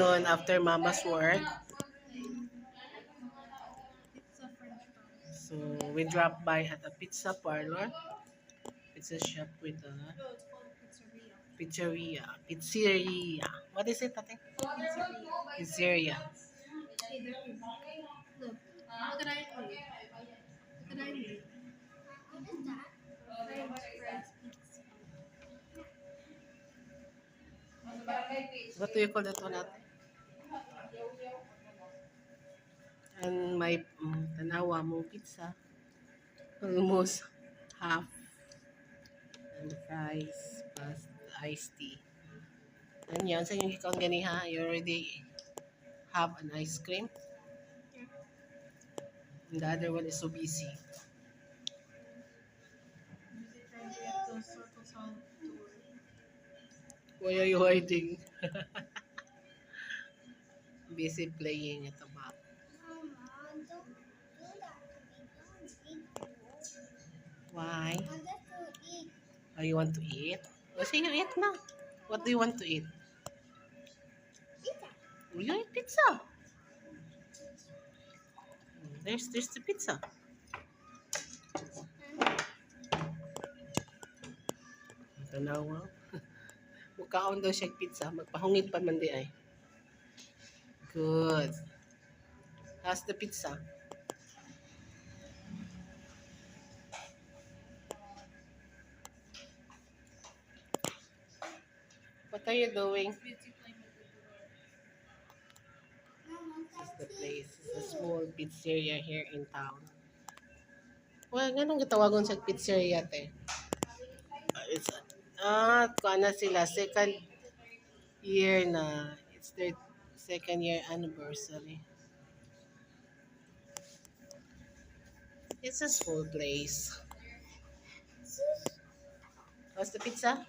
afternoon after Mama's work. So we dropped by at a pizza parlor, pizza shop with a pizzeria. What is it, ate? Pizzeria. Look, what did I do? What did I do? What do you call that one, ate? And my tanawa mong pizza, almost half, and fries plus iced tea. And yan, sa yung ikaw ganiha, you already have an ice cream. And the other one is so busy. Why are you hiding? Busy playing at the back. Why? Oh, you want to eat? Oh, say you eat na. What do you want to eat? Oh, you eat pizza. There's the pizza. Tanawa. Mukhaon daw siya pizza. Magpahungit pa man di ay. Good. How's the pizza? What are you doing? This is the place. It's a small pizzeria here in town. Well, ganun gitawagon sa pizzeria, te. It's kuha na sila. Second year na. It's their second year anniversary. It's a small place. How's the pizza?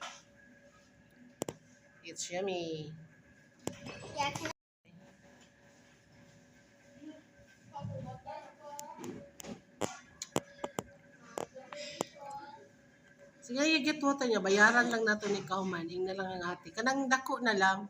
It's yummy. Sige, you get water niya. Bayaran lang nato ni Kauman. Ing na lang ang ate. Kanang dako na lang.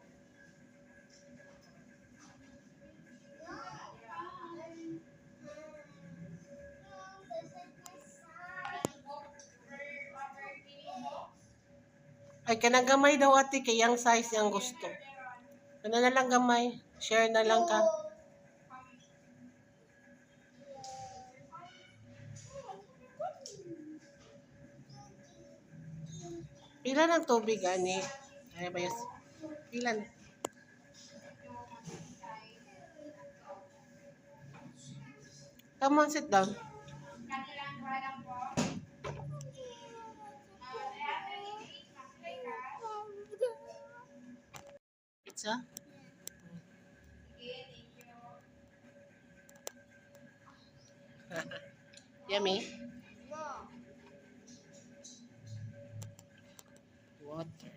Ay, kanang gamay daw ate. Kayang size niyang gusto. Kana na lang gamay. Share na lang ka. Pila ng tubig, ani? Ay, bayas. Pila. Come on, sit down. Pizza? Yummy? Water.